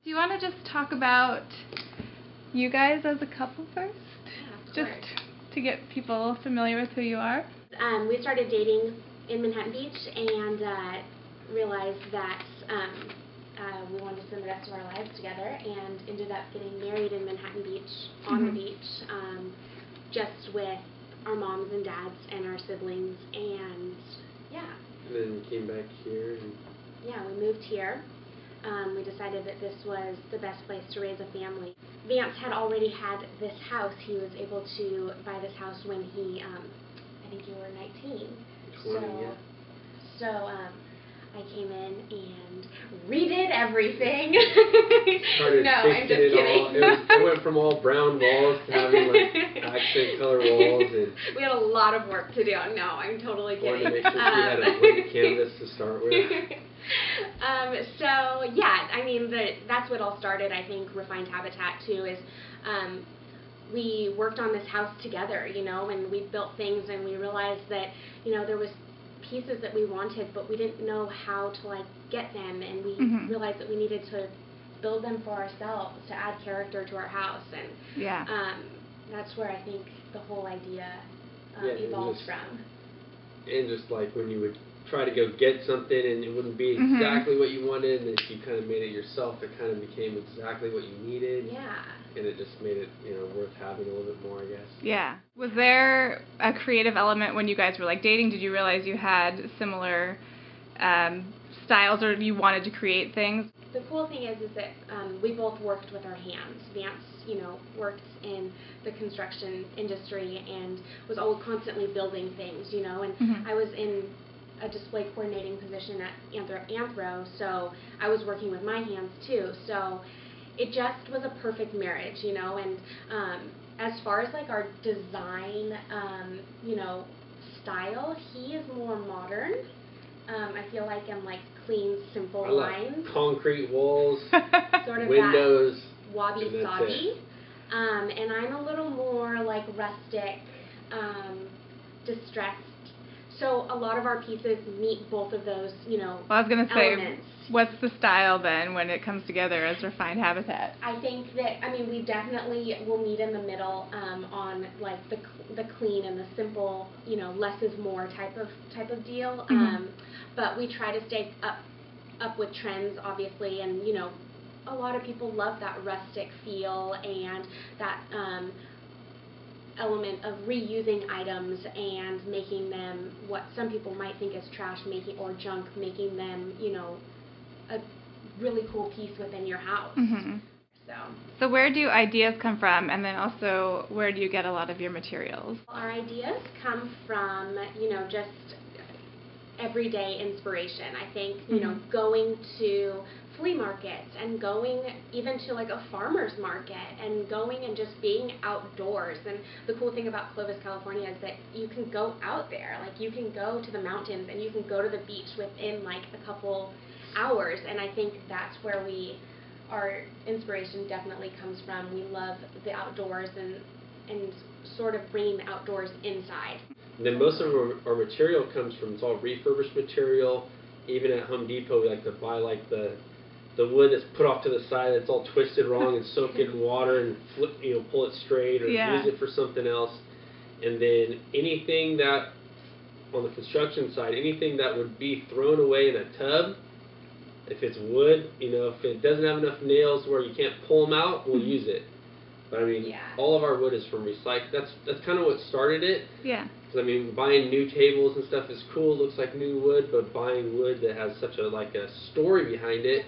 Do you want to just talk about you guys as a couple first? Yeah, just to get people familiar with who you are. We started dating in Manhattan Beach and realized that we wanted to spend the rest of our lives together, and ended up getting married in Manhattan Beach, on the beach, just with our moms and dads and our siblings, and yeah. And then came back here. And yeah, we moved here. We decided that this was the best place to raise a family. Vance had already had this house. He was able to buy this house when he, I think you were 19. 20, yeah. So I came in and redid everything. Started no, I'm just it kidding. All. It went from all brown walls to having like accent color walls, and we had a lot of work to do. No, I'm totally kidding. Wanted to make sure we had a blank canvas to start with. So yeah, I mean that's what all started. I think Refined Habitat too is we worked on this house together, you know, and we built things, and we realized that, you know, there was pieces that we wanted, but we didn't know how to like get them, and we realized that we needed to build them for ourselves to add character to our house, and that's where I think the whole idea evolved from. And just like when you would try to go get something and it wouldn't be exactly what you wanted, and if you kind of made it yourself, it kind of became exactly what you needed. Yeah. And it just made it, you know, worth having a little bit more, I guess. Yeah. Was there a creative element when you guys were like dating? Did you realize you had similar styles, or you wanted to create things? The cool thing is that we both worked with our hands. Vance, you know, worked in the construction industry and was always constantly building things, you know, and I was in a display coordinating position at Anthro, so I was working with my hands too. So it just was a perfect marriage, you know. And as far as like our design, you know, style, he is more modern. I feel like I'm like clean, simple lines. Concrete walls, sort of windows, that wabi-sabi. And I'm a little more like rustic, distressed. So a lot of our pieces meet both of those, you know, well, I was going to say, elements. What's the style then when it comes together as Refined Habitat? I think that, I mean, we definitely will meet in the middle on like the clean and the simple, you know, less is more type of deal. But we try to stay up with trends, obviously, and you know, a lot of people love that rustic feel and that element of reusing items and making them what some people might think is trash, or junk, making them, you know, a really cool piece within your house. So where do ideas come from, and then also where do you get a lot of your materials? Our ideas come from, you know, just everyday inspiration. I think, you know, going to flea markets and going even to like a farmer's market and going and just being outdoors. And the cool thing about Clovis, California is that you can go out there. Like you can go to the mountains and you can go to the beach within like a couple hours. And I think that's where our inspiration definitely comes from. We love the outdoors and sort of bringing the outdoors inside. And then most of our material comes from, it's all refurbished material. Even at Home Depot, we like to buy like the wood that's put off to the side that's all twisted wrong and soak it in water and flip, you know, pull it straight or use it for something else. And then anything that, on the construction side, anything that would be thrown away in a tub, if it's wood, you know, if it doesn't have enough nails where you can't pull them out, we'll use it. But I mean, all of our wood is from recycled. That's kind of what started it. Yeah. Because I mean, buying new tables and stuff is cool. It looks like new wood, but buying wood that has such a story behind it.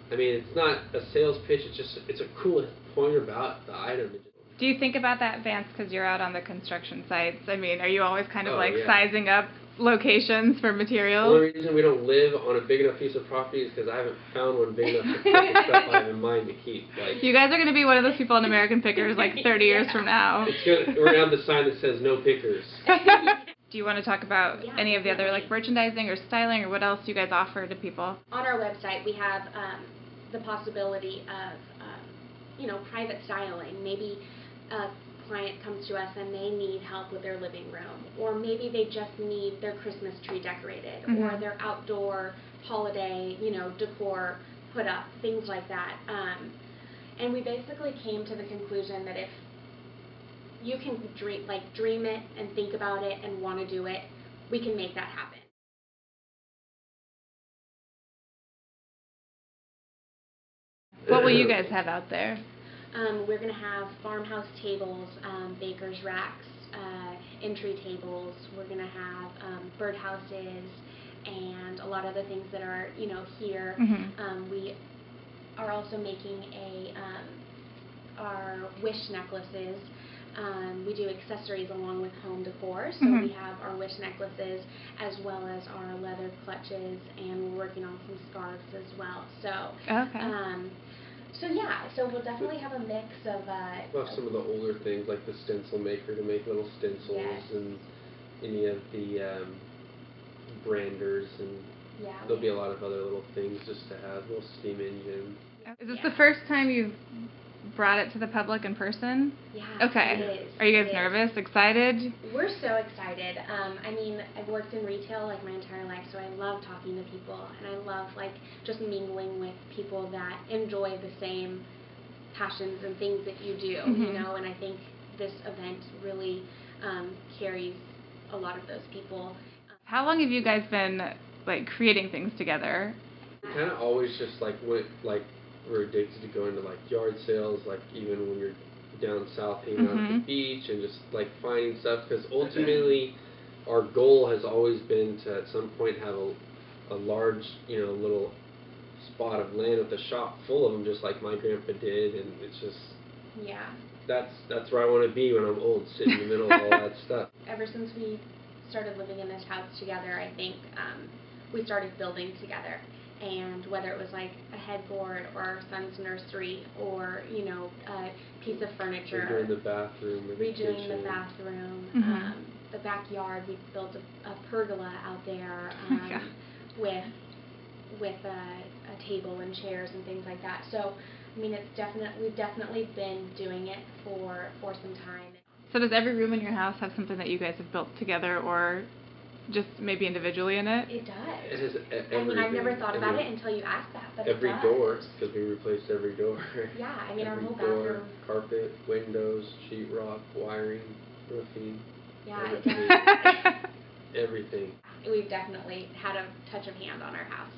I mean, it's not a sales pitch. It's a cool point about the item. Do you think about that, Vance, because you're out on the construction sites? I mean, are you always kind of sizing up locations for materials? The only reason we don't live on a big enough piece of property is because I haven't found one big enough to put the stuff I have in mind to keep. Like, you guys are going to be one of those people in American Pickers like 30 years from now. We're going to have the sign that says no pickers. Do you want to talk about any of the other like merchandising or styling, or what else you guys offer to people? On our website we have the possibility of you know, private styling. Maybe a client comes to us and they need help with their living room, or maybe they just need their Christmas tree decorated, or their outdoor holiday, you know, decor put up, things like that. And we basically came to the conclusion that if you can dream it and think about it and want to do it, we can make that happen. What will you guys have out there? We're going to have farmhouse tables, baker's racks, entry tables. We're going to have birdhouses and a lot of the things that are, here. Mm-hmm. We are also making our wish necklaces. We do accessories along with home decor, so mm-hmm. we have our wish necklaces as well as our leather clutches, and we're working on some scarves as well. So, okay. So we'll definitely have a mix of. We'll have some of the older things like the stencil maker to make little stencils, yes. and any of the branders, and there'll be a lot of other little things just to have, little steam engine. Is this the first time you've brought it to the public in person? Yeah. Okay. It is. Are you guys nervous? Excited? We're so excited. I've worked in retail my entire life, so I love talking to people, and I love just mingling with people that enjoy the same passions and things that you do, mm-hmm. And I think this event really carries a lot of those people. How long have you guys been creating things together? We kind of always just we're addicted to going to yard sales, even when you're down south hanging mm-hmm. out at the beach and just finding stuff, because ultimately our goal has always been to at some point have a large little spot of land with a shop full of them, just like my grandpa did, and it's just that's where I want to be when I'm old, sitting in the middle of all that stuff. Ever since we started living in this house together, I think we started building together. And whether it was a headboard or our son's nursery or a piece of furniture, redoing the bathroom, mm-hmm. The backyard, we built a pergola out there with a table and chairs and things like that. So we've definitely been doing it for some time. So does every room in your house have something that you guys have built together, or just maybe individually in it? It does. It has everything. I've never thought about it until you asked that, but every it does. door, because we replaced every door. Yeah, our every whole door, bathroom. carpet, windows, sheetrock, wiring, roofing. Yeah, everything. We've definitely had a touch of hand on our house.